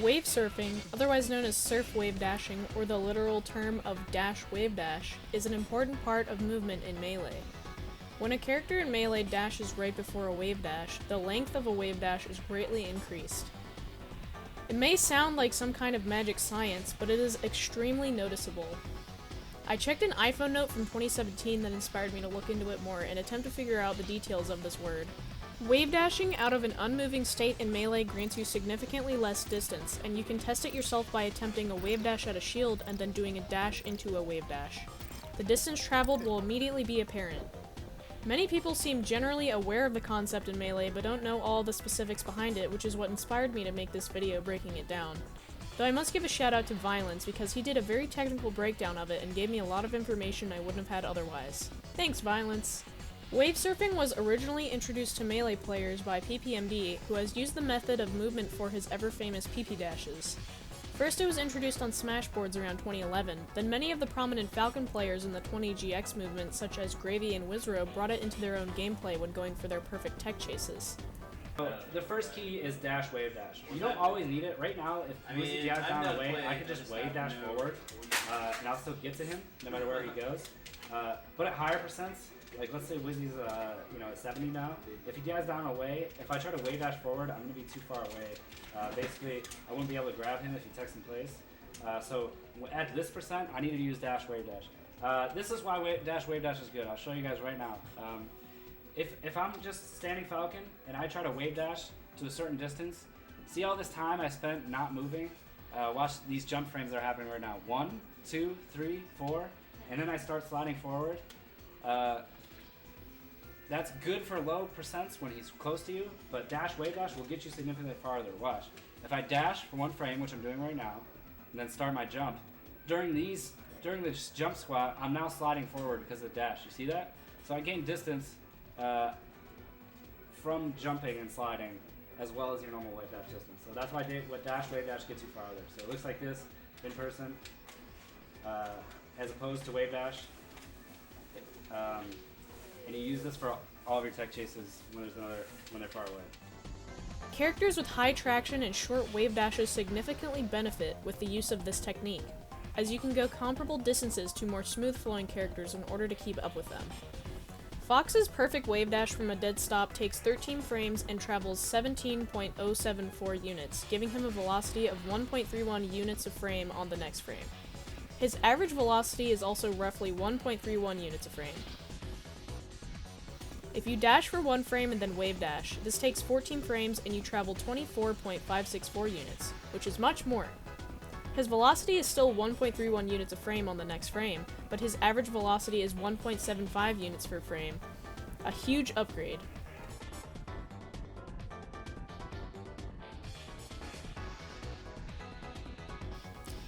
Wavesurfing, otherwise known as surf wave dashing, or the literal term of dash wave dash, is an important part of movement in Melee. When a character in Melee dashes right before a wave dash, the length of a wave dash is greatly increased. It may sound like some kind of magic science, but it is extremely noticeable. I checked an iPhone note from 2017 that inspired me to look into it more and attempt to figure out the details of this word. Wave dashing out of an unmoving state in Melee grants you significantly less distance, and you can test it yourself by attempting a wave dash at a shield and then doing a dash into a wave dash. The distance traveled will immediately be apparent. Many people seem generally aware of the concept in Melee but don't know all the specifics behind it, which is what inspired me to make this video breaking it down. Though I must give a shout out to Violence because he did a very technical breakdown of it and gave me a lot of information I wouldn't have had otherwise. Thanks, Violence! Wavesurfing was originally introduced to Melee players by PPMD, who has used the method of movement for his ever-famous PP dashes. First it was introduced on Smash boards around 2011, then many of the prominent Falcon players in the 20GX movement, such as Gravy and Wizro, brought it into their own gameplay when going for their perfect tech chases. So the first key is dash wave dash. You don't always need it. Right now, if Wizzy jabs down the way, I can just wave dash forward, and I'll still get to him no matter where he goes. But at higher percents, like let's say Wizzy's at 70 now. If he jabs down away, if I try to wave dash forward, I'm gonna be too far away. Basically, I wouldn't be able to grab him if he techs in place. So at this percent, I need to use dash wave dash. This is why dash wave dash is good. I'll show you guys right now. If I'm just standing Falcon and I try to wave dash to a certain distance, see all this time I spent not moving? Watch these jump frames that are happening right now. 1, 2, 3, 4, and then I start sliding forward. That's good for low percents when he's close to you, but dash wave dash will get you significantly farther. Watch. If I dash for one frame, which I'm doing right now, and then start my jump, during this jump squat, I'm now sliding forward because of the dash. You see that? So I gain distance from jumping and sliding, as well as your normal wave dash distance. So that's why dash wave dash gets you farther. So it looks like this in person, as opposed to wave dash. And you use this for all of your tech chases when they're far away. Characters with high traction and short wave dashes significantly benefit with the use of this technique, as you can go comparable distances to more smooth-flowing characters in order to keep up with them. Fox's perfect wave dash from a dead stop takes 13 frames and travels 17.074 units, giving him a velocity of 1.31 units a frame on the next frame. His average velocity is also roughly 1.31 units a frame. If you dash for one frame and then wave dash, this takes 14 frames and you travel 24.564 units, which is much more. His velocity is still 1.31 units a frame on the next frame, but his average velocity is 1.75 units per frame. A huge upgrade.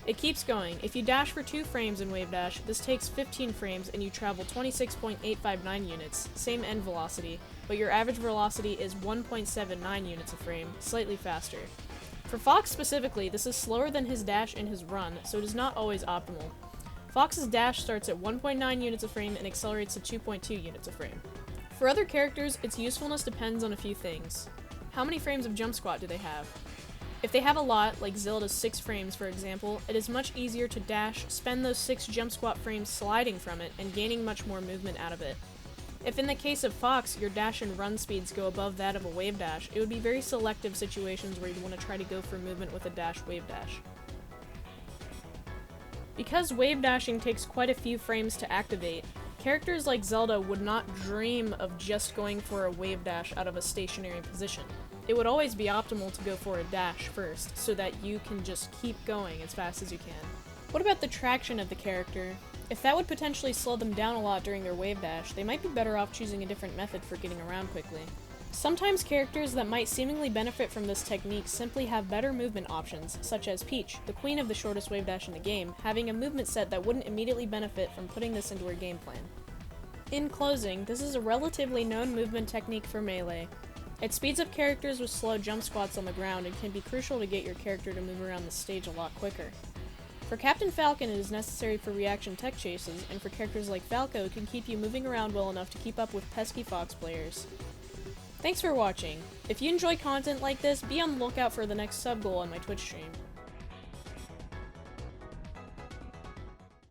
It keeps going. If you dash for 2 frames in wave dash, this takes 15 frames and you travel 26.859 units, same end velocity, but your average velocity is 1.79 units a frame, slightly faster. For Fox specifically, this is slower than his dash and his run, so it is not always optimal. Fox's dash starts at 1.9 units a frame and accelerates to 2.2 units a frame. For other characters, its usefulness depends on a few things. How many frames of jump squat do they have? If they have a lot, like Zilda's 6 frames for example, it is much easier to dash, spend those 6 jump squat frames sliding from it, and gaining much more movement out of it. If in the case of Fox, your dash and run speeds go above that of a wave dash, it would be very selective situations where you'd want to try to go for movement with a dash wave dash. Because wave dashing takes quite a few frames to activate, characters like Zelda would not dream of just going for a wave dash out of a stationary position. It would always be optimal to go for a dash first, so that you can just keep going as fast as you can. What about the traction of the character? If that would potentially slow them down a lot during their wave dash, they might be better off choosing a different method for getting around quickly. Sometimes characters that might seemingly benefit from this technique simply have better movement options, such as Peach, the queen of the shortest wave dash in the game, having a movement set that wouldn't immediately benefit from putting this into her game plan. In closing, this is a relatively known movement technique for Melee. It speeds up characters with slow jump squats on the ground and can be crucial to get your character to move around the stage a lot quicker. For Captain Falcon, it is necessary for reaction tech chases, and for characters like Falco, it can keep you moving around well enough to keep up with pesky Fox players. Thanks for watching. If you enjoy content like this, be on the lookout for the next sub goal on my Twitch stream.